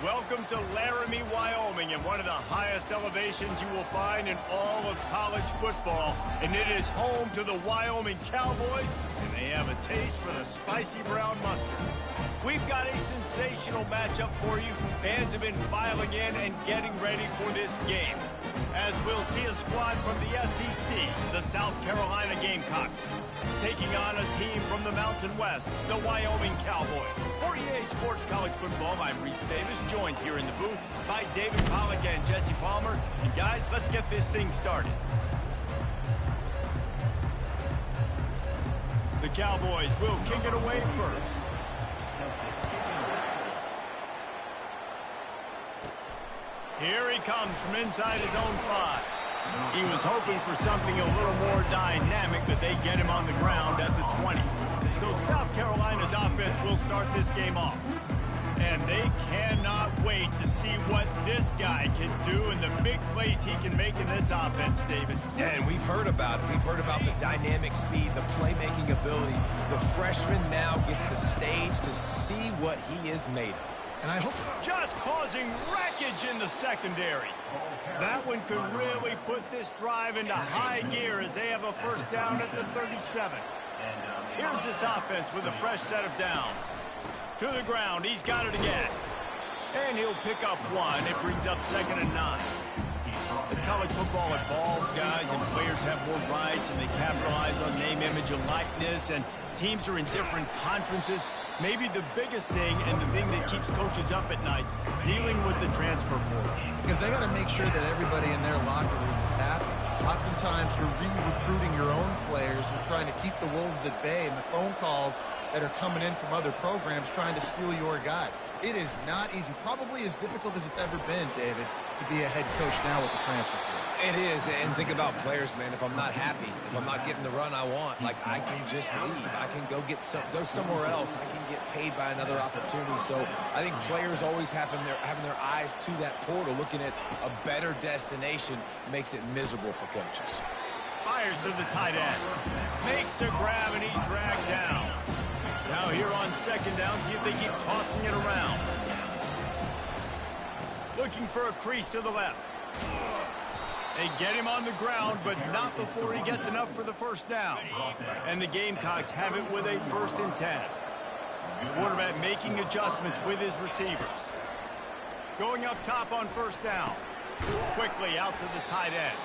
Welcome to Laramie, Wyoming, and one of the highest elevations you will find in all of college football. And it is home to the Wyoming Cowboys, and they have a taste for the spicy brown mustard. We've got a sensational matchup for you. Fans have been filing in and getting ready for this game, as we'll see a squad from the SEC, the South Carolina Gamecocks, taking on a team from the Mountain West, the Wyoming Cowboys. For EA Sports College Football, I'm Reese Davis, joined here in the booth by David Pollack and Jesse Palmer. And guys, let's get this thing started. The Cowboys will kick it away first. Here he comes from inside his own 5. He was hoping for something a little more dynamic, but they get him on the ground at the 20. So South Carolina's offense will start this game off. And they cannot wait to see what this guy can do and the big plays he can make in this offense, David. Yeah, and we've heard about it. We've heard about the dynamic speed, the playmaking ability. The freshman now gets the stage to see what he is made of. And I hope just causing wreckage in the secondary. That one could really put this drive into high gear as they have a first down at the 37. Here's this offense with a fresh set of downs. To the ground, he's got it again. And he'll pick up 1. It brings up 2nd and 9. As college football evolves, guys, and players have more rights and they capitalize on name, image, and likeness, and teams are in different conferences, maybe the biggest thing and the thing that keeps coaches up at night, dealing with the transfer portal. Because they got to make sure that everybody in their locker room is happy. Oftentimes, you're re-recruiting your own players. You're trying to keep the wolves at bay, and the phone calls that are coming in from other programs trying to steal your guys. It is not easy. Probably as difficult as it's ever been, David, to be a head coach now with the transfer portal. It is, and think about players, man. If I'm not happy, if I'm not getting the run I want, like, I can just leave. I can go somewhere else. I can get paid by another opportunity. So I think players always having their eyes to that portal, looking at a better destination, makes it miserable for coaches. Fires to the tight end. Makes the grab, and he's dragged down. Now here on 2nd down, see if they keep tossing it around. Looking for a crease to the left. They get him on the ground, but not before he gets enough for the first down. And the Gamecocks have it with a 1st and 10. Quarterback making adjustments with his receivers. Going up top on 1st down. Quickly out to the tight end.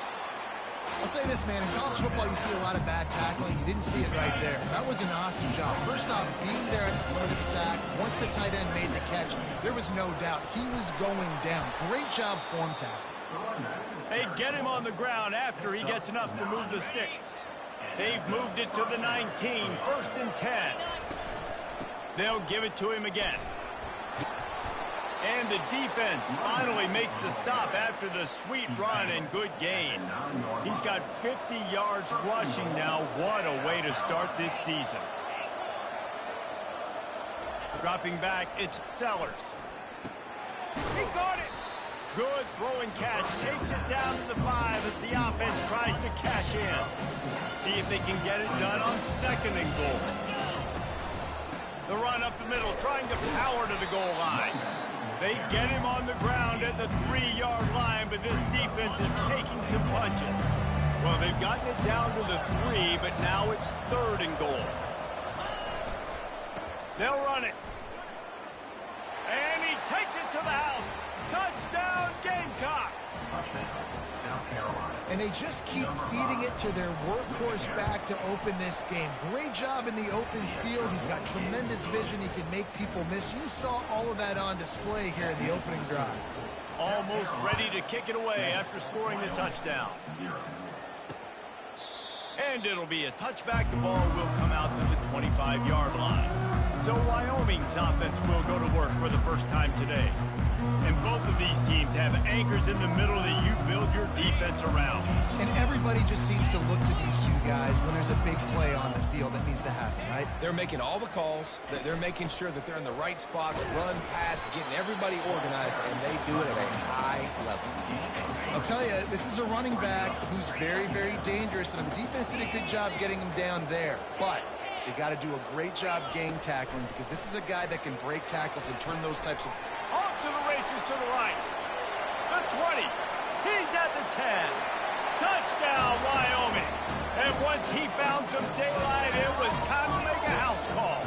I'll say this, man. In college football, you see a lot of bad tackling. You didn't see it right there. That was an awesome job. First off, being there at the point of attack, once the tight end made the catch, there was no doubt he was going down. Great job form tackling. They get him on the ground after he gets enough to move the sticks. They've moved it to the 19, 1st and 10. They'll give it to him again. And the defense finally makes the stop after the sweet run and good gain. He's got 50 yards rushing now. What a way to start this season. Dropping back, it's Sellers. He got it. Good throwing catch. Takes it down to the 5 as the offense tries to cash in. See if they can get it done on 2nd and goal. The run up the middle, trying to power to the goal line. They get him on the ground at the 3-yard line, but this defense is taking some punches. Well, they've gotten it down to the 3, but now it's 3rd and goal. They'll run it. And he takes it to the house. Touchdown, Gamecocks! And they just keep feeding it to their workhorse back to open this game. Great job in the open field. He's got tremendous vision. He can make people miss. You saw all of that on display here in the opening drive. Almost ready to kick it away after scoring the touchdown. And it'll be a touchback. The ball will come out to the 25-yard line. So Wyoming's offense will go to work for the first time today. And both of these teams have anchors in the middle that you build your defense around. And everybody just seems to look to these two guys when there's a big play on the field that needs to happen, right? They're making all the calls. They're making sure that they're in the right spots, run, pass, getting everybody organized, and they do it at a high level. I'll tell you, this is a running back who's very, very dangerous, and the defense did a good job getting him down there. But they got to do a great job gang tackling because this is a guy that can break tackles and turn those types of... Off to the races Passes to the right. The 20. He's at the 10. Touchdown, Wyoming. And once he found some daylight, it was time to make a house call.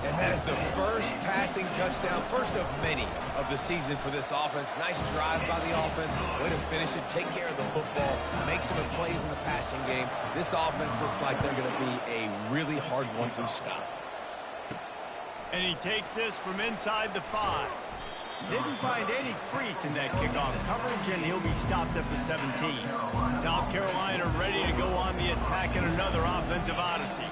And that is the first passing touchdown, first of many of the season for this offense. Nice drive by the offense. Way to finish it, take care of the football, make some plays in the passing game. This offense looks like they're going to be a really hard one to stop. And he takes this from inside the 5. Didn't find any crease in that kickoff coverage, and he'll be stopped at the 17. South Carolina ready to go on the attack in another offensive odyssey.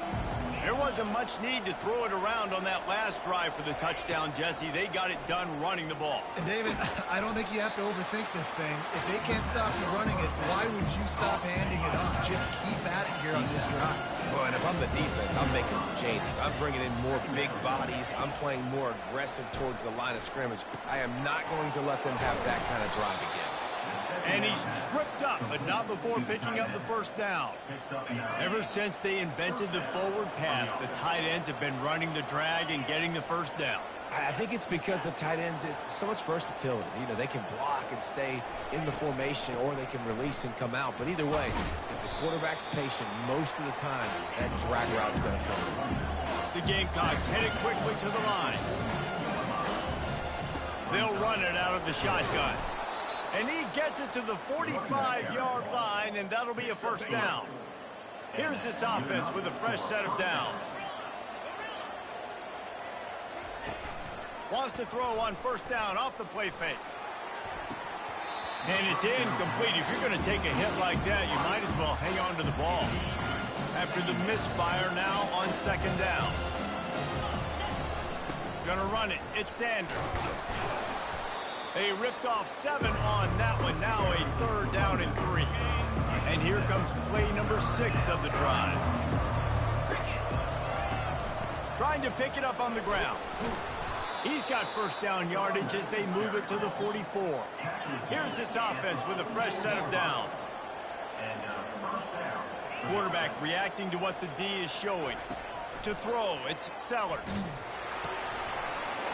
There wasn't much need to throw it around on that last drive for the touchdown, Jesse. They got it done running the ball. And, David, I don't think you have to overthink this thing. If they can't stop you running it, why would you stop handing it off? Just keep at it here on this drive. Well, and if I'm the defense, I'm making some changes. I'm bringing in more big bodies. I'm playing more aggressive towards the line of scrimmage. I am not going to let them have that kind of drive again. And he's tripped up, but not before picking up the first down. Ever since they invented the forward pass, the tight ends have been running the drag and getting the first down. I think it's because the tight ends is so much versatility. You know, they can block and stay in the formation, or they can release and come out. But either way, if the quarterback's patient most of the time, that drag route's going to come. The Gamecocks headed quickly to the line. They'll run it out of the shotgun. And he gets it to the 45-yard line, and that'll be a first down. Here's this offense with a fresh set of downs. Wants to throw on first down off the play fake. And it's incomplete. If you're going to take a hit like that, you might as well hang on to the ball. After the misfire, now on second down. Gonna run it. It's Sanders. They ripped off 7 on that one. Now a third down and 3. And here comes play number 6 of the drive. Trying to pick it up on the ground. He's got first down yardage as they move it to the 44. Here's this offense with a fresh set of downs. Quarterback reacting to what the D is showing. To throw, it's Sellers.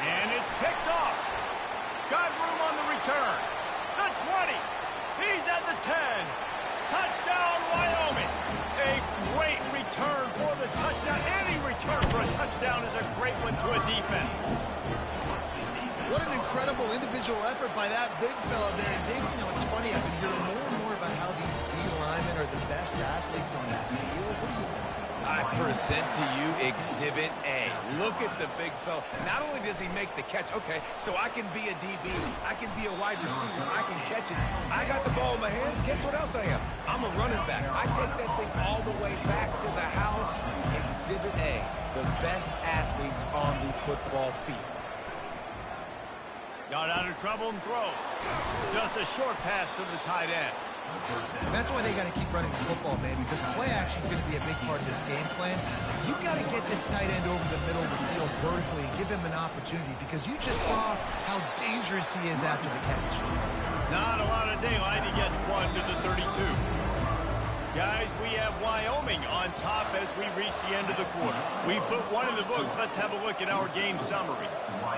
And it's picked off. Got room on the return. The 20. He's at the 10. Touchdown, Wyoming. A great return for the touchdown. Any return for a touchdown is a great one to a defense. What an incredible individual effort by that big fella there. And Dave, you know, it's funny. I've been hearing more and more about how these D linemen are the best athletes on the field. What do you want? I present to you Exhibit A. Look at the big fella. Not only does he make the catch, okay, so I can be a DB, I can be a wide receiver, I can catch it. I got the ball in my hands. Guess what else I am? I'm a running back. I take that thing all the way back to the house. Exhibit A, the best athletes on the football field. Got out of trouble and throws. Just a short pass to the tight end. And that's why they got to keep running the football, man, because play action is going to be a big part of this game plan. You've got to get this tight end over the middle of the field vertically and give him an opportunity, because you just saw how dangerous he is after the catch. Not a lot of daylight. He gets 1 to the 32. Guys, we have Wyoming on top as we reach the end of the quarter. We've put one in the books. Let's have a look at our game summary.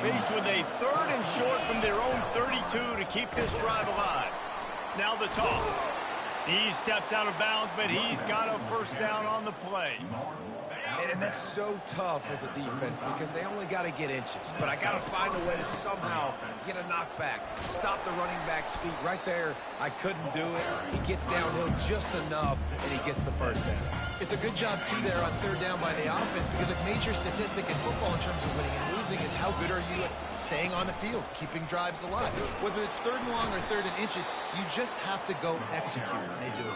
Faced with a 3rd and short from their own 32 to keep this drive alive. Now the toss. He steps out of bounds, but he's got a first down on the play. And that's so tough as a defense because they only got to get inches. But I got to find a way to somehow get a knockback, stop the running back's feet. Right there, I couldn't do it. He gets downhill just enough, and he gets the first down. It's a good job, too, there on 3rd down by the offense, because a major statistic in football in terms of winning and losing is how good are you at staying on the field, keeping drives alive. Whether it's 3rd and long or 3rd and inches, you just have to go execute, and they do it.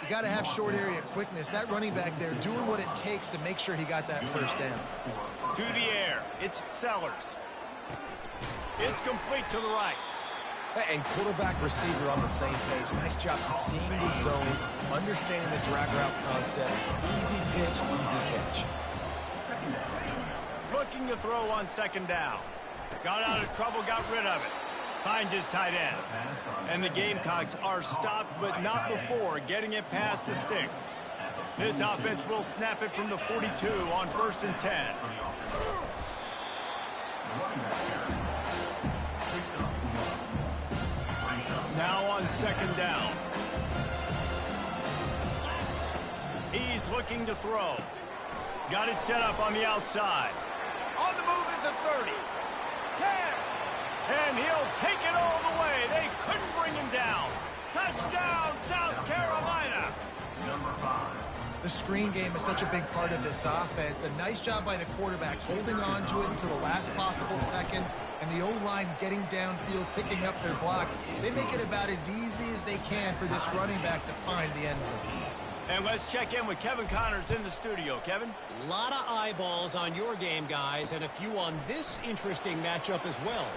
You got to have short area quickness. That running back there doing what it takes to make sure he got that first down. To the air, it's Sellers. It's complete to the right. And quarterback receiver on the same page. Nice job seeing the zone, understanding the drag route concept. Easy pitch, easy catch. Looking to throw on 2nd down. Got out of trouble, got rid of it. Finds his tight end. And the Gamecocks are stopped, but not before getting it past the sticks. This offense will snap it from the 42 on 1st and 10. Now on second down. He's looking to throw. Got it set up on the outside. On the move is a 30. 10. And he'll take it all the way. They couldn't bring him down. Touchdown, South Carolina. The screen game is such a big part of this offense. A nice job by the quarterback holding on to it until the last possible second, and the O-line getting downfield, picking up their blocks. They make it about as easy as they can for this running back to find the end zone. And let's check in with Kevin Connors in the studio. Kevin? A lot of eyeballs on your game, guys, and a few on this interesting matchup as well.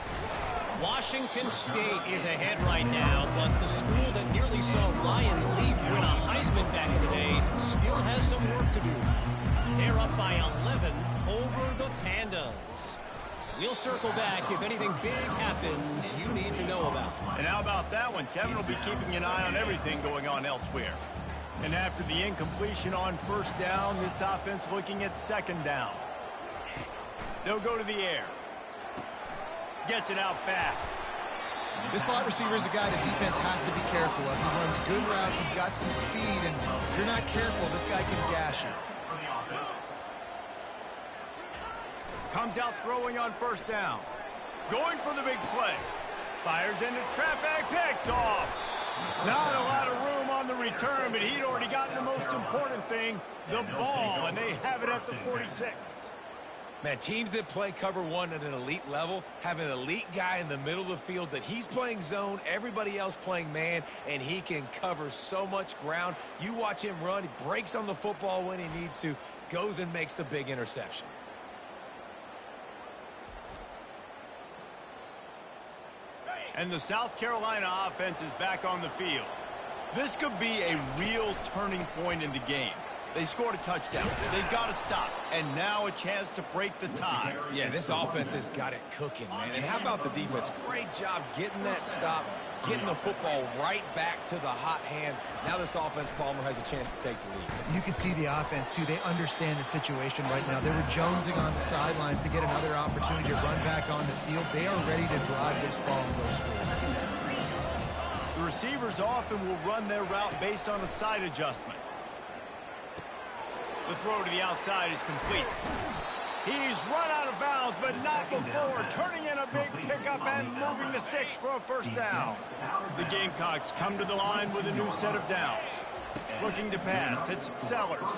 Washington State is ahead right now, but the school that nearly saw Ryan Leaf win a Heisman back in the day still has some work to do. They're up by 11 over the Pandas. We'll circle back if anything big happens you need to know about. And how about that one? Kevin will be keeping an eye on everything going on elsewhere. And after the incompletion on first down, this offense looking at second down. They'll go to the air. Gets it out fast. This slot receiver is a guy the defense has to be careful of. He runs good routes, he's got some speed, and if you're not careful, this guy can gash you. Comes out throwing on first down. Going for the big play. Fires into traffic, picked off. Not a lot of room on the return, but he'd already gotten the most important thing, the ball, and they have it at the 46. Man, teams that play cover one at an elite level have an elite guy in the middle of the field that he's playing zone, everybody else playing man, and he can cover so much ground. You watch him run, he breaks on the football when he needs to, goes and makes the big interception. And the South Carolina offense is back on the field. This could be a real turning point in the game. They scored a touchdown. They got to stop. And now a chance to break the tie. Yeah, this offense has got it cooking, man. And how about the defense? Great job getting that stop, getting the football right back to the hot hand. Now this offense, Palmer, has a chance to take the lead. You can see the offense, too. They understand the situation right now. They were jonesing on the sidelines to get another opportunity to run back on the field. They are ready to drive this ball and go score. The receivers often will run their route based on a side adjustment. The throw to the outside is complete. He's run out of bounds, but not before turning in a big pickup and moving the sticks for a first down. The Gamecocks come to the line with a new set of downs. Looking to pass, it's Sellers.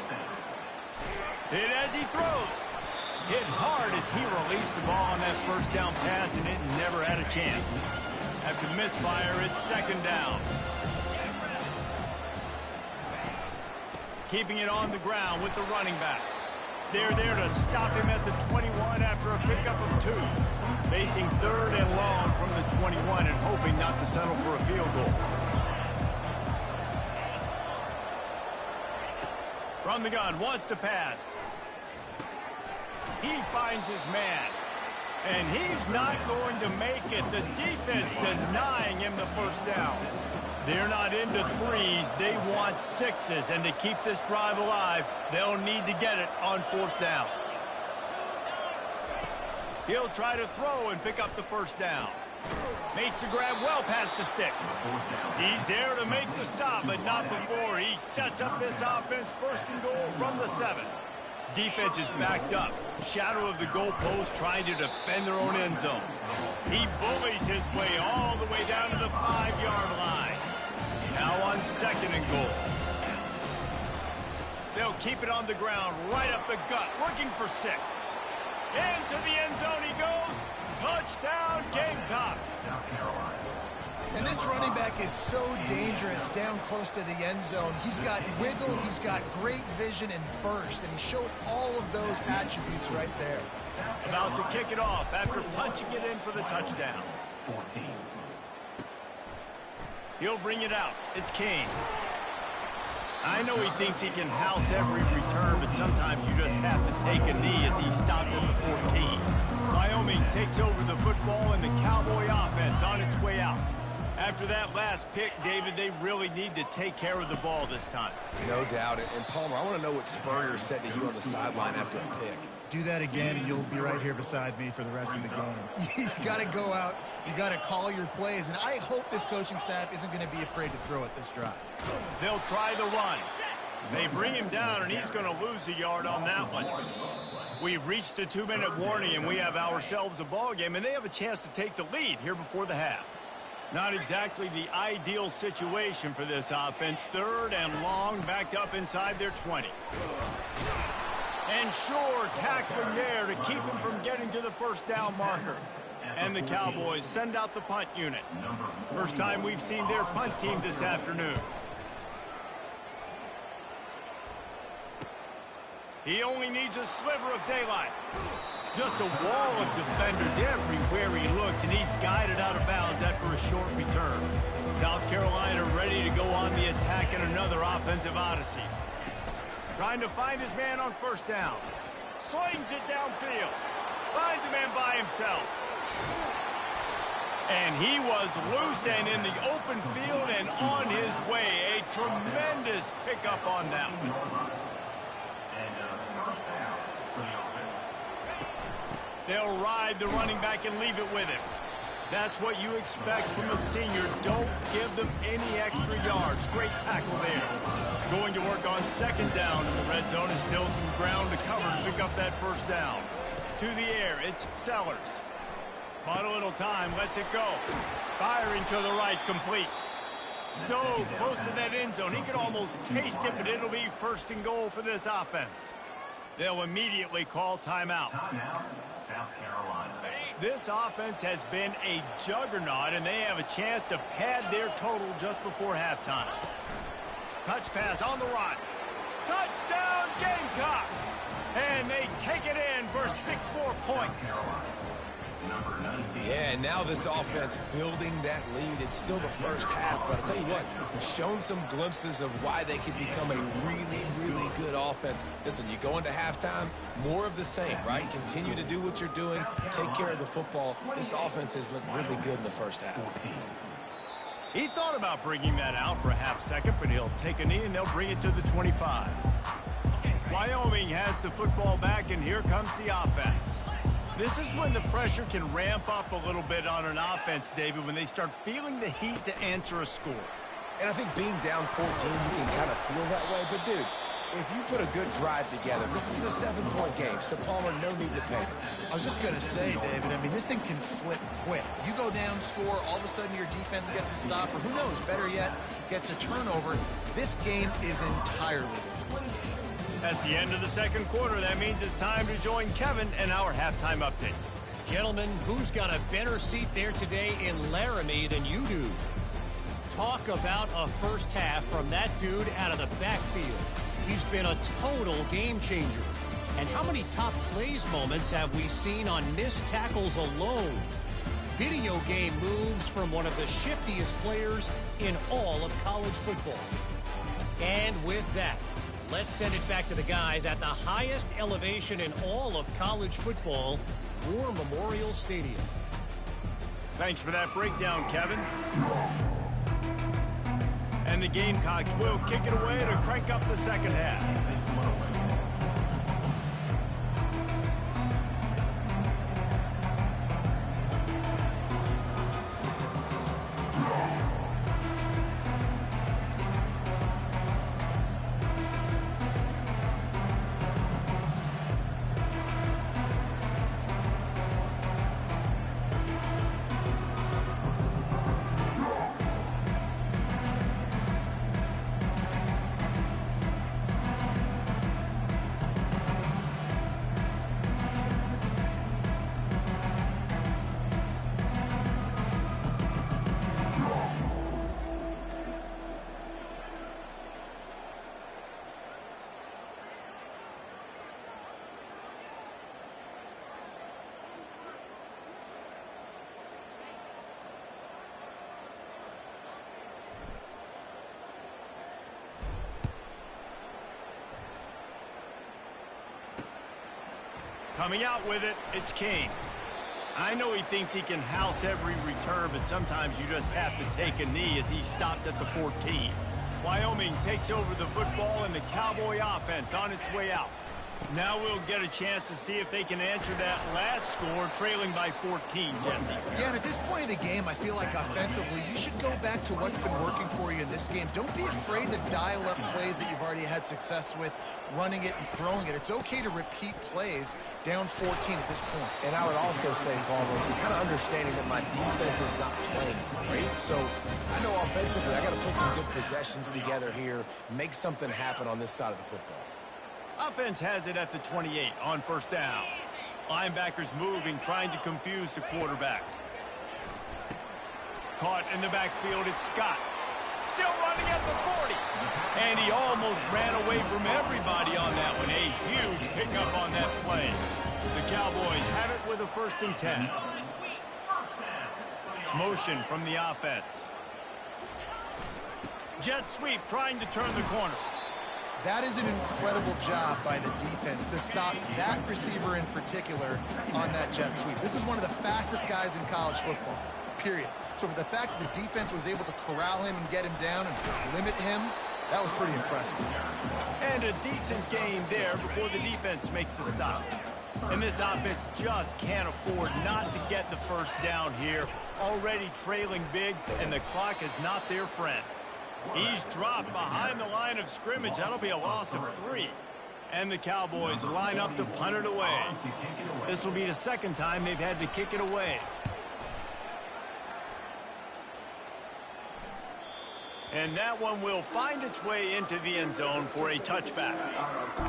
Hit as he throws. Hit hard as he released the ball on that first down pass, and it never had a chance. After the misfire, it's second down. Keeping it on the ground with the running back. They're there to stop him at the 21 after a pickup of 2. Facing third and long from the 21 and hoping not to settle for a field goal. From the gun, wants to pass. He finds his man. And he's not going to make it. The defense denying him the first down. They're not into threes. They want sixes. And to keep this drive alive, they'll need to get it on fourth down. He'll try to throw and pick up the first down. Makes the grab well past the sticks. He's there to make the stop, but not before he sets up this offense first and goal from the 7. Defense is backed up. Shadow of the goalpost trying to defend their own end zone. He bullies his way all the way down to the 5-yard line. Now on second and goal. They'll keep it on the ground, right up the gut, looking for 6. Into the end zone he goes. Touchdown, Gamecocks. And this running back is so dangerous down close to the end zone. He's got wiggle, he's got great vision and burst, and he showed all of those attributes right there. About to kick it off after punching it in for the touchdown. 14. He'll bring it out. It's Kane. I know he thinks he can house every return, but sometimes you just have to take a knee as he stopped at the 14. Wyoming takes over the football and the Cowboy offense on its way out. After that last pick, David, they really need to take care of the ball this time. No doubt. And Palmer, I want to know what Spurrier said to you on the sideline after a pick. Do that again, and you'll be right here beside me for the rest of the game. You got to go out. You got to call your plays, and I hope this coaching staff isn't going to be afraid to throw it this drive. They'll try the run. They bring him down, and he's going to lose a yard on that one. We've reached the 2-minute warning, and we have ourselves a ball game, and they have a chance to take the lead here before the half. Not exactly the ideal situation for this offense. 3rd and long, backed up inside their 20. And sure, tackling there to keep him from getting to the first down marker. And the Cowboys send out the punt unit. First time we've seen their punt team this afternoon. He only needs a sliver of daylight. Just a wall of defenders everywhere he looks, and he's guided out of bounds after a short return. South Carolina ready to go on the attack in another offensive odyssey. Trying to find his man on first down. Slings it downfield. Finds a man by himself. And he was loose and in the open field and on his way. A tremendous pickup on that one. They'll ride the running back and leave it with him. That's what you expect from a senior. Don't give them any extra yards. Great tackle there. Going to work on second down in the red zone, and still some ground to cover to pick up that first down. To the air, it's Sellers. But a little time, lets it go. Firing to the right, complete. So close to that end zone, he could almost taste it, but it'll be 1st and goal for this offense. They'll immediately call timeout. Timeout, South Carolina. This offense has been a juggernaut, and they have a chance to pad their total just before halftime. Touch pass on the run. Touchdown, Gamecocks! And they take it in for 6 more points. Yeah, and now this offense building that lead. It's still the first half, but I'll tell you what, shown some glimpses of why they could become a really, really good offense. Listen, you go into halftime, more of the same, right? Continue to do what you're doing, take care of the football. This offense has looked really good in the first half. He thought about bringing that out for a half second, but he'll take a knee and they'll bring it to the 25. Wyoming has the football back, and here comes the offense. This is when the pressure can ramp up a little bit on an offense, David, when they start feeling the heat to answer a score. And I think being down 14, you can kind of feel that way. But, dude, if you put a good drive together, this is a 7-point game, so Palmer, no need to panic. I was just going to say, David, I mean, this thing can flip quick. You go down, score, all of a sudden your defense gets a stop, or who knows, better yet, gets a turnover. This game is entirely different. That's the end of the second quarter. That means it's time to join Kevin and our halftime update. Gentlemen, who's got a better seat there today in Laramie than you do? Talk about a first half from that dude out of the backfield. He's been a total game changer. And how many top plays moments have we seen on missed tackles alone? Video game moves from one of the shiftiest players in all of college football. And with that, let's send it back to the guys at the highest elevation in all of college football, War Memorial Stadium. Thanks for that breakdown, Kevin. And the Gamecocks will kick it away to crank up the second half. Coming out with it, it's Kane. I know he thinks he can house every return, but sometimes you just have to take a knee as he stopped at the 14. Wyoming takes over the football and the Cowboy offense on its way out. Now we'll get a chance to see if they can answer that last score, trailing by 14, Jesse. Yeah, and at this point in the game, I feel like offensively, you should go back to what's been working for you in this game. Don't be afraid to dial up plays that you've already had success with, running it and throwing it. It's okay to repeat plays down 14 at this point. And I would also say, Palmer, kind of understanding that my defense is not playing great. So I know offensively, I got to put some good possessions together here, make something happen on this side of the football. Offense has it at the 28 on first down. Linebackers moving, trying to confuse the quarterback. Caught in the backfield, it's Scott. Still running at the 40. And he almost ran away from everybody on that one. A huge pickup on that play. The Cowboys have it with a 1st and 10. Motion from the offense. Jet sweep trying to turn the corner. That is an incredible job by the defense to stop that receiver in particular on that jet sweep. This is one of the fastest guys in college football, period. So for the fact that the defense was able to corral him and get him down and limit him, that was pretty impressive. And a decent game there before the defense makes the stop. And this offense just can't afford not to get the first down here. Already trailing big, and the clock is not their friend. He's dropped behind the line of scrimmage. That'll be a loss of 3. And the Cowboys line up to punt it away. This will be the 2nd time they've had to kick it away. And that one will find its way into the end zone for a touchback.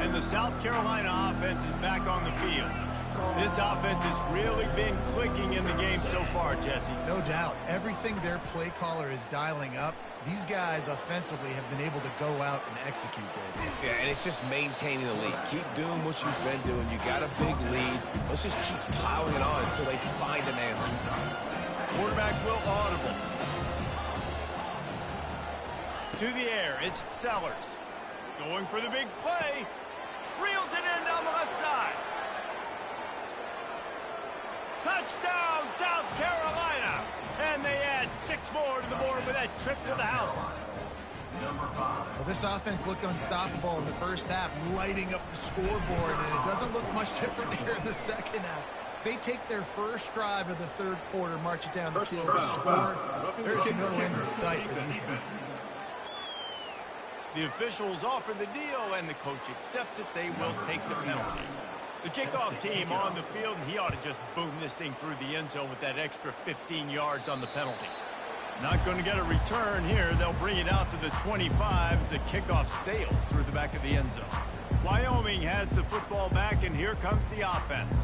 And the South Carolina offense is back on the field. This offense has really been clicking in the game so far, Jesse. No doubt. Everything their play caller is dialing up, these guys offensively have been able to go out and execute, Dave. Yeah, and it's just maintaining the lead. Keep doing what you've been doing. You got a big lead. Let's just keep piling it on until they find an answer. Quarterback will audible. To the air, it's Sellers. Going for the big play. Reels it in down the left side. Touchdown, South Carolina! And they add 6 more to the board with that trip to the house. Well, this offense looked unstoppable in the first half, lighting up the scoreboard, and it doesn't look much different here in the second half. They take their first drive of the 3rd quarter, march it down the field, and score. There's no end in sight for these guys. The officials offer the deal, and the coach accepts it. They will take the penalty. The kickoff team on the field, and he ought to just boom this thing through the end zone with that extra 15 yards on the penalty. Not going to get a return here. They'll bring it out to the 25 as the kickoff sails through the back of the end zone. Wyoming has the football back, and here comes the offense.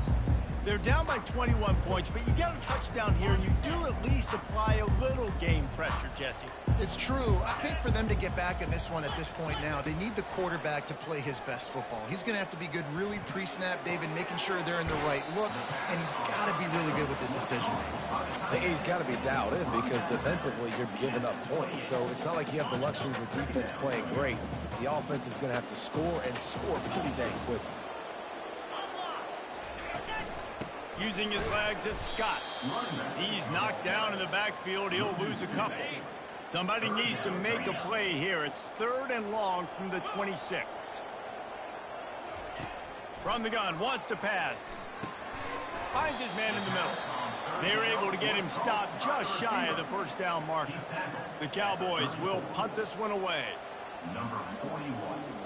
They're down by 21 points, but you get a touchdown here, and you do at least apply a little game pressure, Jesse. It's true. I think for them to get back in this one at this point now, they need the quarterback to play his best football. He's going to have to be good really pre-snap, David, making sure they're in the right looks, and he's got to be really good with his decision-making. He's got to be dialed in because defensively you're giving up points. So it's not like you have the luxury of the defense playing great. The offense is going to have to score and score pretty dang quickly. Using his legs, it's Scott. He's knocked down in the backfield. He'll lose a couple. Somebody needs to make a play here. It's 3rd and long from the 26. From the gun, wants to pass. Finds his man in the middle. They're able to get him stopped just shy of the first down marker. The Cowboys will punt this one away. Number 41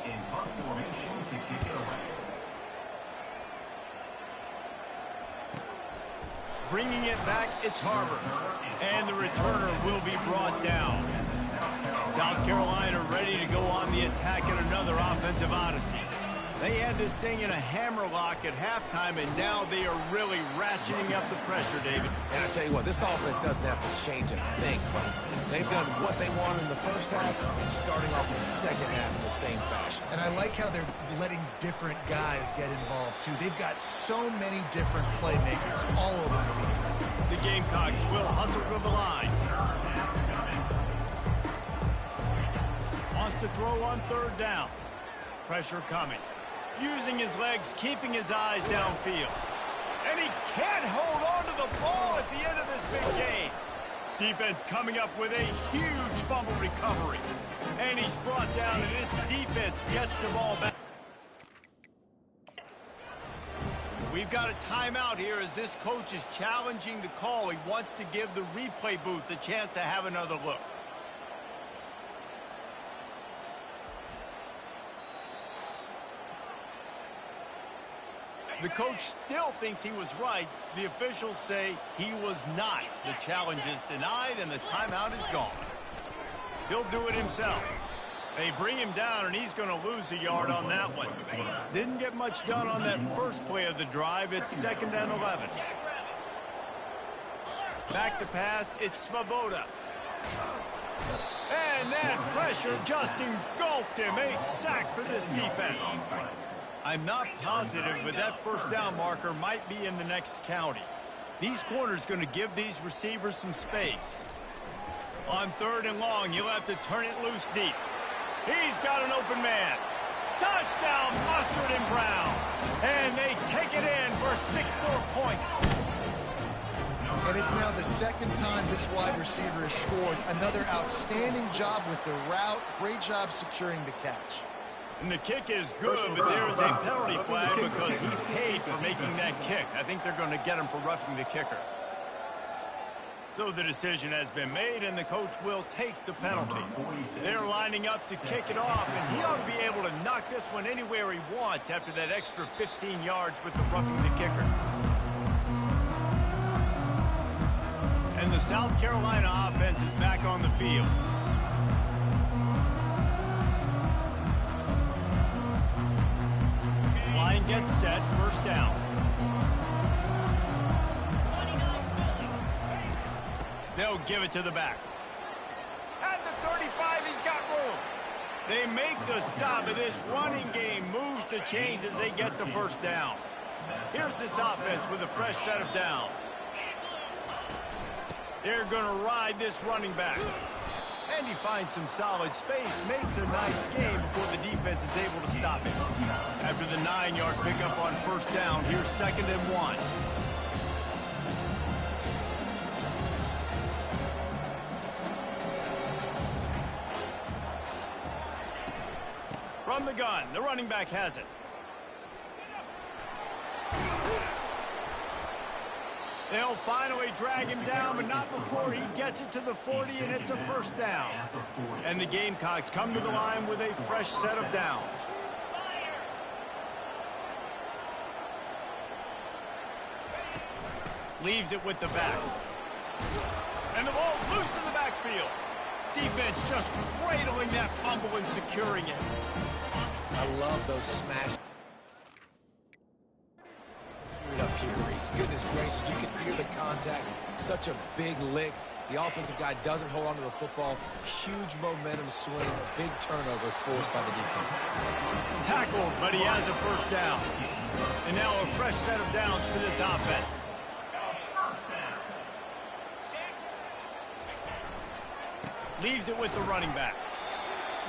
in punt formation to kick it away. Bringing it back, it's Harbor. And the returner will be brought down. South Carolina ready to go on the attack in another offensive odyssey. They had this thing in a hammerlock at halftime, and now they are really ratcheting up the pressure, David. And I tell you what, this offense doesn't have to change a thing. They've done what they wanted in the first half and starting off the second half in the same fashion. And I like how they're letting different guys get involved, too. They've got so many different playmakers all over the field. The Gamecocks will hustle to the line. Wants to throw on 3rd down. Pressure coming. Using his legs, keeping his eyes downfield. And he can't hold on to the ball at the end of this big game. Defense coming up with a huge fumble recovery. And he's brought down, and this defense gets the ball back. We've got a timeout here as this coach is challenging the call. He wants to give the replay booth a chance to have another look. The coach still thinks he was right. The officials say he was not. The challenge is denied, and the timeout is gone. He'll do it himself. They bring him down, and he's going to lose a yard on that one. Didn't get much done on that first play of the drive. It's 2nd and 11. Back to pass. It's Svoboda. And that pressure just engulfed him. A sack for this defense. I'm not positive, but that first down marker might be in the next county. These corners going to give these receivers some space. On 3rd and long, you'll have to turn it loose deep. He's got an open man. Touchdown, Mustard and Brown. And they take it in for 6 more points. And it's now the 2nd time this wide receiver has scored. Another outstanding job with the route. Great job securing the catch. And the kick is good, but there is a penalty flag because he paid for making that kick. I think they're going to get him for roughing the kicker. So the decision has been made, and the coach will take the penalty. They're lining up to kick it off, and he ought to be able to knock this one anywhere he wants after that extra 15 yards with the roughing the kicker. And the South Carolina offense is back on the field. Line gets set, 1st down. They'll give it to the back. At the 35, he's got room. They make the stop, and this running game moves the chains as they get the 1st down. Here's this offense with a fresh set of downs. They're going to ride this running back. And he finds some solid space, makes a nice game before the defense is able to stop him. After the 9-yard pickup on 1st down, here's 2nd and 1. From the gun, the running back has it. They'll finally drag him down, but not before he gets it to the 40, and it's a 1st down. And the Gamecocks come to the line with a fresh set of downs. Leaves it with the back. And the ball's loose in the backfield. Defense just cradling that fumble and securing it. I love those smash. Up here, Reese. Goodness gracious, you can hear the contact. Such a big lick. The offensive guy doesn't hold on to the football. Huge momentum swing. Big turnover forced by the defense. Tackled, but he has a 1st down. And now a fresh set of downs for this offense. Leaves it with the running back.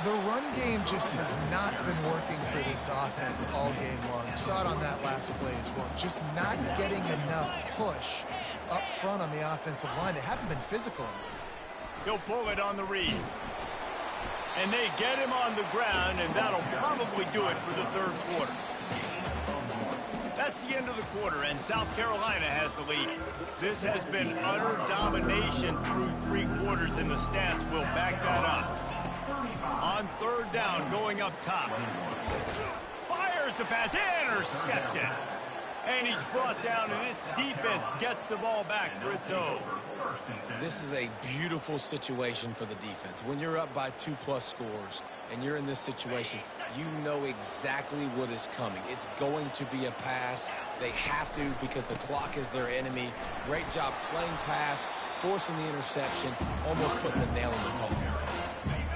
The run game just has not been working for this offense all game long. You saw it on that last play as well. Just not getting enough push up front on the offensive line. They haven't been physical. He'll pull it on the read. And they get him on the ground, and that'll probably do it for the 3rd quarter. That's the end of the quarter, and South Carolina has the lead. This has been utter domination through 3 quarters, and the stats will back that up. On 3rd down, going up top. Fires the pass, intercepted. And he's brought down, and this defense gets the ball back for its own. This is a beautiful situation for the defense. When you're up by 2+ scores and you're in this situation, you know exactly what is coming. It's going to be a pass. They have to because the clock is their enemy. Great job playing pass, forcing the interception, almost putting the nail in the coffin.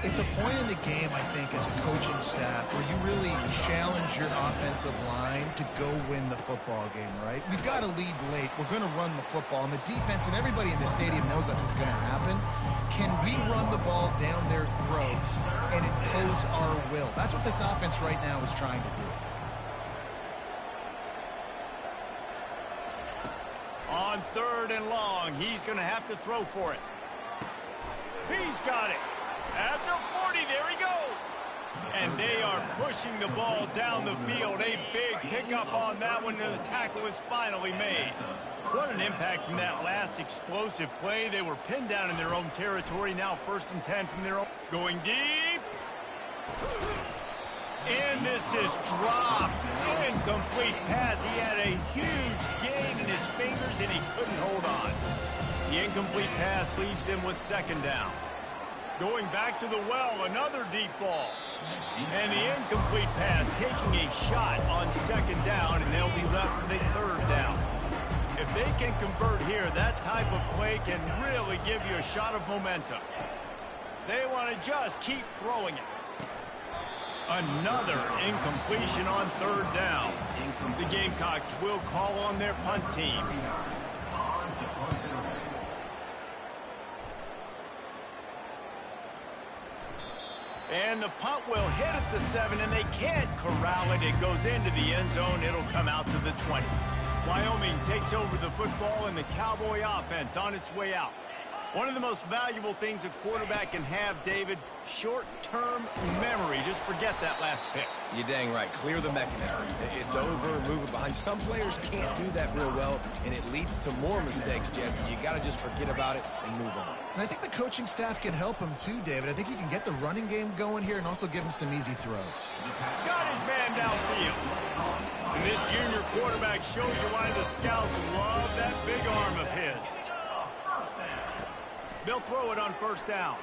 It's a point in the game, I think, as a coaching staff where you really challenge your offensive line to go win the football game, right? We've got to lead late. We're going to run the football. And the defense and everybody in the stadium knows that's what's going to happen. Can we run the ball down their throats and impose our will? That's what this offense right now is trying to do. On 3rd and long, he's going to have to throw for it. He's got it. At the 40, there he goes. And they are pushing the ball down the field. A big pickup on that one, and the tackle is finally made. What an impact from that last explosive play. They were pinned down in their own territory. Now 1st and 10 from their own. Going deep. And this is dropped. Incomplete pass. He had a huge gain in his fingers, and he couldn't hold on. The incomplete pass leaves them with 2nd down. Going back to the well, another deep ball. And the incomplete pass taking a shot on 2nd down, and they'll be left with a 3rd down. If they can convert here, that type of play can really give you a shot of momentum. They want to just keep throwing it. Another incompletion on 3rd down. The Gamecocks will call on their punt team. And the punt will hit at the 7, and they can't corral it. It goes into the end zone. It'll come out to the 20. Wyoming takes over the football, and the Cowboy offense on its way out. One of the most valuable things a quarterback can have, David, short-term memory. Just forget that last pick. You're dang right. Clear the mechanism. It's over, move it behind. Some players can't do that real well, and it leads to more mistakes, Jesse. You got to just forget about it and move on. And I think the coaching staff can help him too, David. I think you can get the running game going here and also give him some easy throws. Got his man downfield. And this junior quarterback shows you why the scouts love that big arm of his. They'll throw it on 1st down.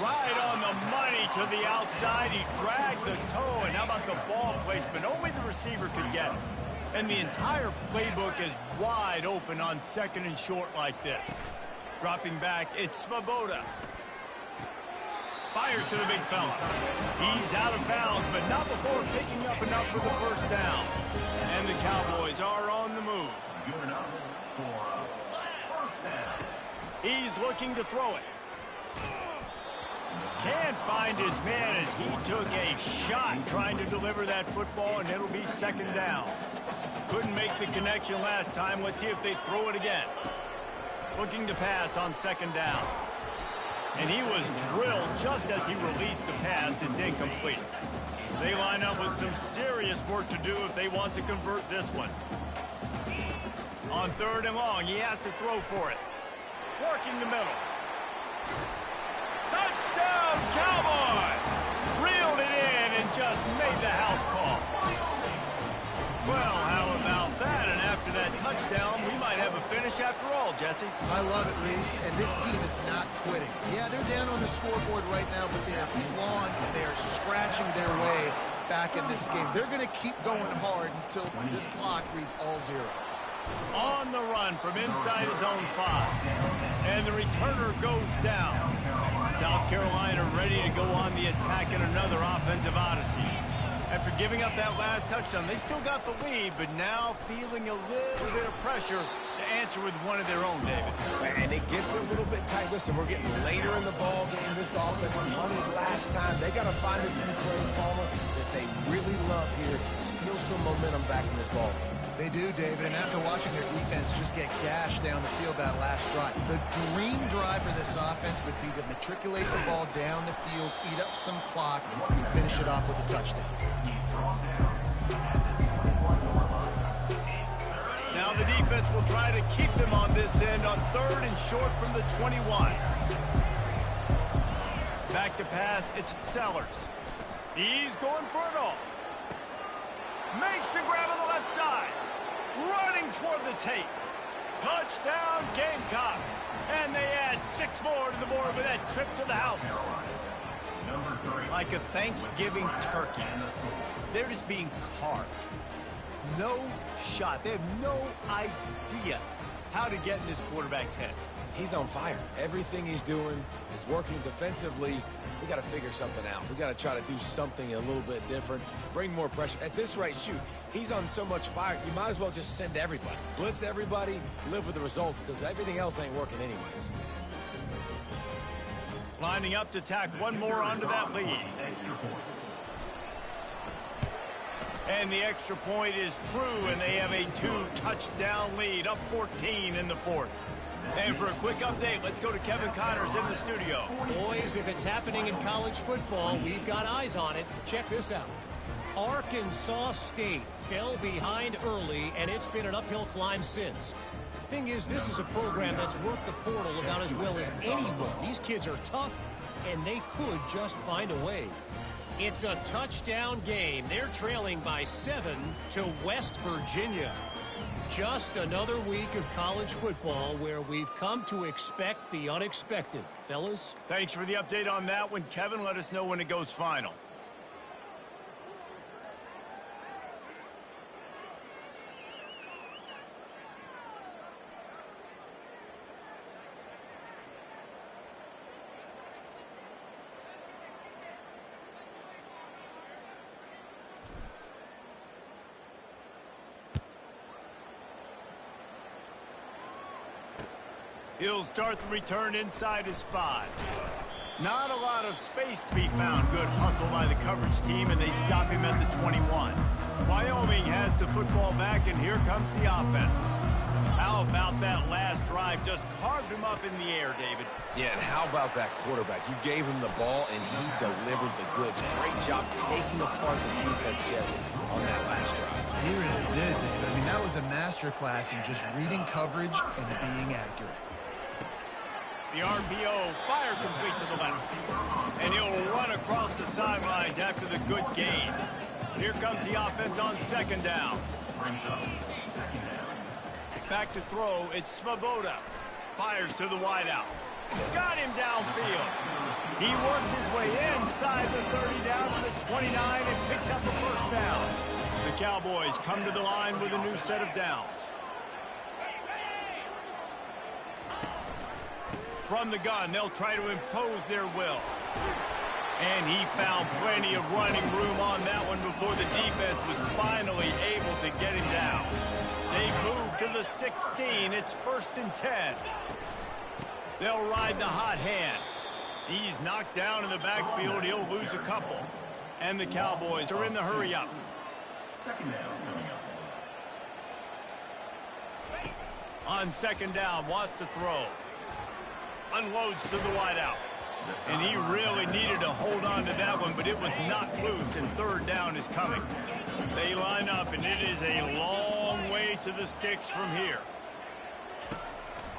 Right on the money to the outside. He dragged the toe. And how about the ball placement? Only the receiver could get it. And the entire playbook is wide open on 2nd and short like this. Dropping back, it's Svoboda. Fires to the big fella. He's out of bounds, but not before picking up enough for the 1st down. And the Cowboys are on the move. He's looking to throw it. Can't find his man as he took a shot trying to deliver that football, and it'll be 2nd down. Couldn't make the connection last time. Let's see if they throw it again. Looking to pass on 2nd down. And he was drilled just as he released the pass. It's incomplete. They line up with some serious work to do if they want to convert this one. On 3rd and long, he has to throw for it. Working the middle. Touchdown, Cowboys! Reeled it in and just made the house call. Well, how about that? And after that touchdown, we might have a finish after all, Jesse. I love it, Reese, and this team is not quitting. Yeah, they're down on the scoreboard right now, but they are clawing, they are scratching their way back in this game. They're going to keep going hard until this clock reads all zeros. On the run from inside his own 5. And the returner goes down. South Carolina ready to go on the attack in another offensive odyssey. After giving up that last touchdown, they still got the lead, but now feeling a little bit of pressure to answer with one of their own, David. And it gets a little bit tight. Listen, we're getting later in the ball game. This offense punted last time. They got to find a few plays, Palmer, that they really love here. Steal some momentum back in this ball game. They do, David, and after watching their defense just get gashed down the field that last drive, the dream drive for this offense would be to matriculate the ball down the field, eat up some clock, and finish it off with a touchdown. Now the defense will try to keep them on this end on 3rd and short from the 21. Back to pass, it's Sellers. He's going for it all. Makes the grab on the left side. Running toward the tape. Touchdown, Gamecocks. And they add 6 more to the board with that trip to the house. Like a Thanksgiving turkey. They're just being carved. No shot. They have no idea how to get in this quarterback's head. He's on fire. Everything he's doing is working defensively. We got to figure something out. We got to try to do something a little bit different, bring more pressure. At this rate, shoot, he's on so much fire, you might as well just send everybody. Blitz everybody, live with the results, because everything else ain't working anyways. Lining up to tack one more onto that lead. And the extra point is true, and they have a 2-touchdown lead, up 14 in the fourth. And for a quick update, let's go to Kevin Connors in the studio. Boys, if it's happening in college football, we've got eyes on it. Check this out. Arkansas State fell behind early, and it's been an uphill climb since. The thing is, this is a program that's worked the portal about as well as anyone. These kids are tough, and they could just find a way. It's a touchdown game. They're trailing by 7 to West Virginia. Just another week of college football where we've come to expect the unexpected. Fellas? Thanks for the update on that one, Kevin. Let us know when it goes final. He'll start the return inside his 5. Not a lot of space to be found. Good hustle by the coverage team, and they stop him at the 21. Wyoming has the football back, and here comes the offense. How about that last drive? Just carved him up in the air, David. Yeah, and how about that quarterback? You gave him the ball, and he delivered the goods. Great job taking apart the defense, Jesse, on that last drive. He really did, David. I mean, that was a masterclass in just reading coverage and being accurate. The RPO fire complete to the left. And he'll run across the sidelines after the good gain. Here comes the offense on second down. Back to throw, it's Svoboda. Fires to the wideout. Got him downfield. He works his way inside the 30 down to the 29 and picks up the first down. The Cowboys come to the line with a new set of downs. From the gun, they'll try to impose their will. And he found plenty of running room on that one before the defense was finally able to get him down. They move to the 16. It's 1st and 10. They'll ride the hot hand. He's knocked down in the backfield. He'll lose a couple. And the Cowboys are in the hurry-up. Second down coming up. On second down, wants to throw. Unloads to the wideout. And he really needed to hold on to that one, but it was knocked loose, and third down is coming. They line up, and it is a long way to the sticks from here.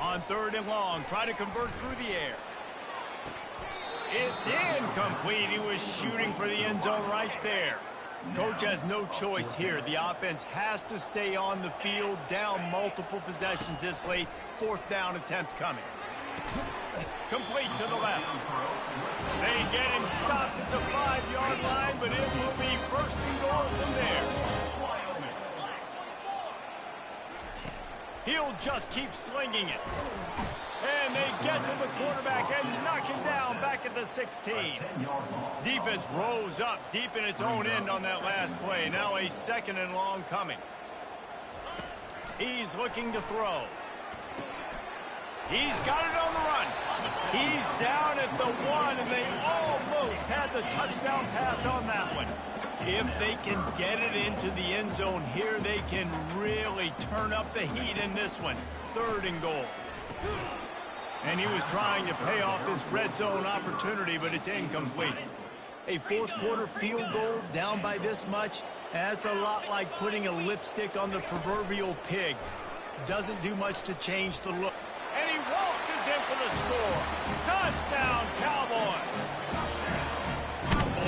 On 3rd and long, try to convert through the air. It's incomplete. He was shooting for the end zone right there. Coach has no choice here. The offense has to stay on the field, down multiple possessions this late. 4th down attempt coming. Complete to the left. They get him stopped at the 5-yard line, but it will be 1st and goal from there. He'll just keep slinging it. And they get to the quarterback and knock him down back at the 16. Defense rose up deep in its own end on that last play. Now a 2nd and long coming. He's looking to throw. He's got it on the run. He's down at the 1, and they almost had the touchdown pass on that one. If they can get it into the end zone here, they can really turn up the heat in this one. 3rd and goal. And he was trying to pay off this red zone opportunity, but it's incomplete. A 4th quarter field goal down by this much, that's a lot like putting a lipstick on the proverbial pig. Doesn't do much to change the look. And he waltzes in for the score. Touchdown, Cowboys.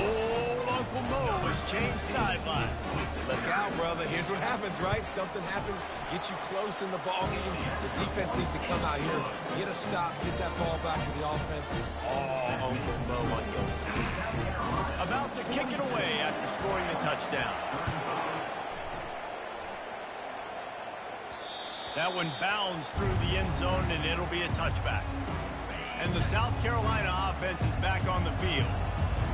Old Uncle Mo has changed sidelines. Look out, brother. Here's what happens, right? Something happens, get you close in the ball game. The defense needs to come out here, get a stop, get that ball back to the offense. Oh, Uncle Mo on your side. About to kick it away after scoring the touchdown. That one bounds through the end zone, and it'll be a touchback. And the South Carolina offense is back on the field.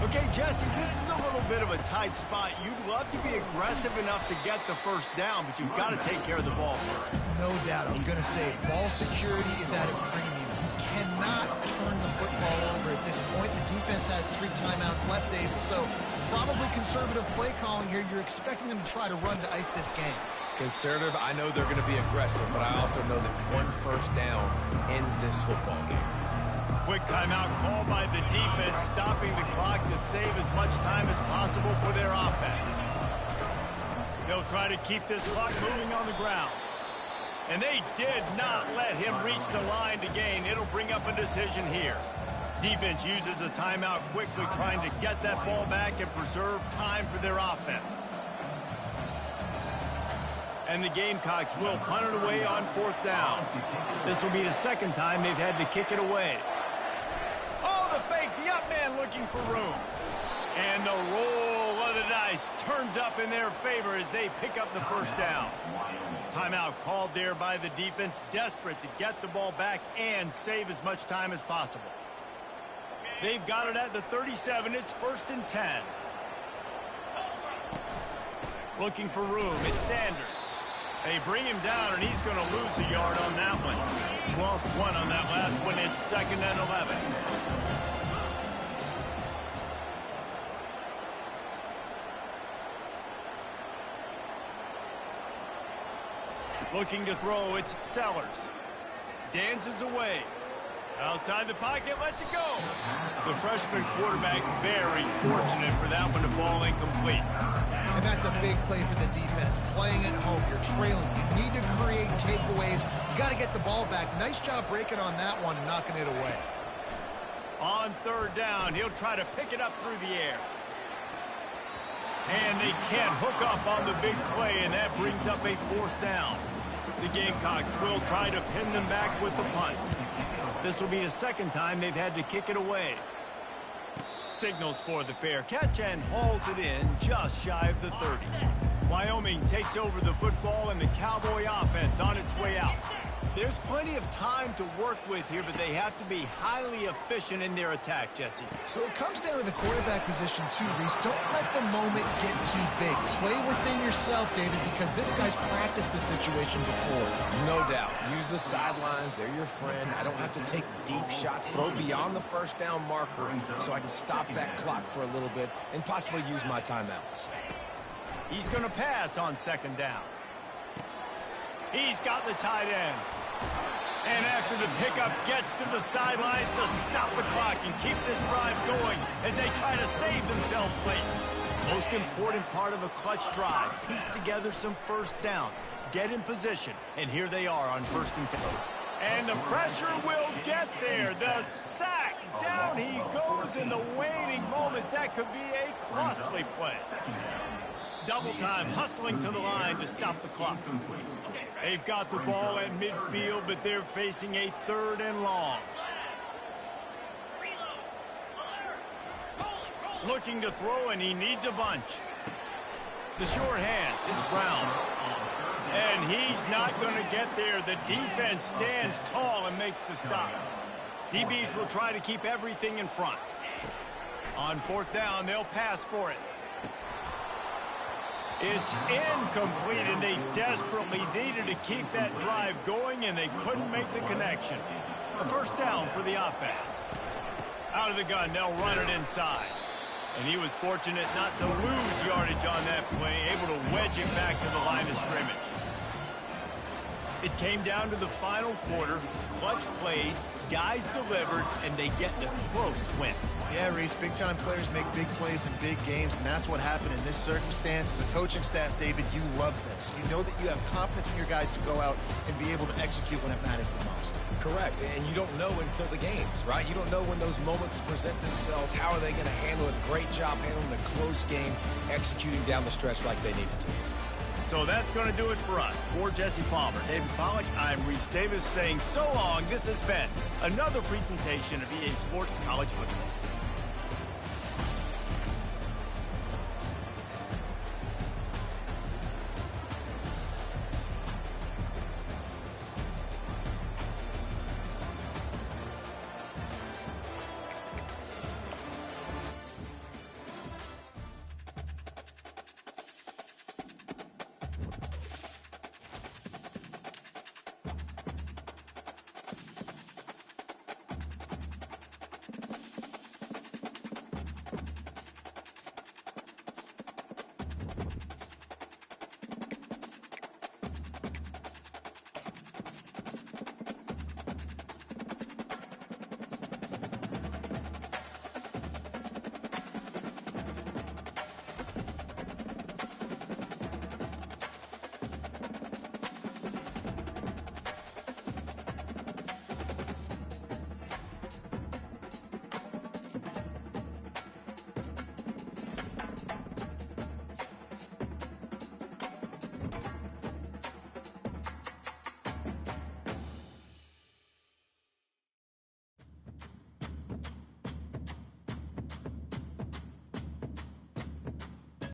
Okay, Justin, this is a little bit of a tight spot. You'd love to be aggressive enough to get the first down, but you've got to take care of the ball first. No doubt. I was going to say, ball security is at a premium. You cannot turn the football over at this point. The defense has 3 timeouts left, David, so probably conservative play calling here. You're expecting them to try to run to ice this game. Conservative, I know they're going to be aggressive, but I also know that 1 first down ends this football game. Quick timeout called by the defense, stopping the clock to save as much time as possible for their offense. They'll try to keep this clock moving on the ground. And they did not let him reach the line to gain. It'll bring up a decision here. Defense uses a timeout quickly, trying to get that ball back and preserve time for their offense. And the Gamecocks will punt it away on 4th down. This will be the 2nd time they've had to kick it away. Oh, the fake, the up man looking for room. And the roll of the dice turns up in their favor as they pick up the 1st down. Timeout called there by the defense, desperate to get the ball back and save as much time as possible. They've got it at the 37. It's 1st and 10. Looking for room. It's Sanders. They bring him down, and he's going to lose a yard on that one. Lost 1 on that last one. It's 2nd and 11. Looking to throw, it's Sellers. Dances away. Outside the pocket, lets it go. The freshman quarterback very fortunate for that one to fall incomplete. And that's a big play for the defense. Playing at home, you're trailing. You need to create takeaways. You got to get the ball back. Nice job breaking on that one and knocking it away. On 3rd down, he'll try to pick it up through the air. And they can't hook up on the big play, and that brings up a 4th down. The Gamecocks will try to pin them back with the punt. This will be the 2nd time they've had to kick it away. Signals for the fair catch and hauls it in just shy of the 30. Wyoming takes over the football and the Cowboy offense on its way out. There's plenty of time to work with here, but they have to be highly efficient in their attack, Jesse. So it comes down to the quarterback position too, Reese. Don't let the moment get too big. Play within yourself, David, because this guy's practiced this situation before. No doubt. Use the sidelines. They're your friend. I don't have to take deep shots. Throw beyond the 1st down marker so I can stop that clock for a little bit and possibly use my timeouts. He's going to pass on 2nd down. He's got the tight end. And after the pickup, gets to the sidelines to stop the clock and keep this drive going as they try to save themselves late. Most important part of a clutch drive, piece together some 1st downs, get in position, and here they are on 1st and 10. And the pressure will get there. The sack. Down he goes in the waning moments. That could be a costly play. Double time, hustling to the line to stop the clock. They've got the ball at midfield, but they're facing a 3rd and long. Looking to throw, and he needs a bunch. The short hands, it's Brown. And he's not going to get there. The defense stands tall and makes the stop. DBs will try to keep everything in front. On 4th down, they'll pass for it. It's incomplete, and they desperately needed to keep that drive going, and they couldn't make the connection. A 1st down for the offense. Out of the gun, they'll run it inside. And he was fortunate not to lose yardage on that play, able to wedge it back to the line of scrimmage. It came down to the final quarter. Clutch plays, guys delivered, and they get the close win. Yeah, Reese, big-time players make big plays in big games, and that's what happened in this circumstance. As a coaching staff, David, you love this. You know that you have confidence in your guys to go out and be able to execute when it matters the most. Correct, and you don't know until the games, right? You don't know when those moments present themselves. How are they going to handle it? Great job handling a close game, executing down the stretch like they needed to. So that's going to do it for us. For Jesse Palmer, David Pollack, I'm Reese Davis saying so long. This has been another presentation of EA Sports College Football.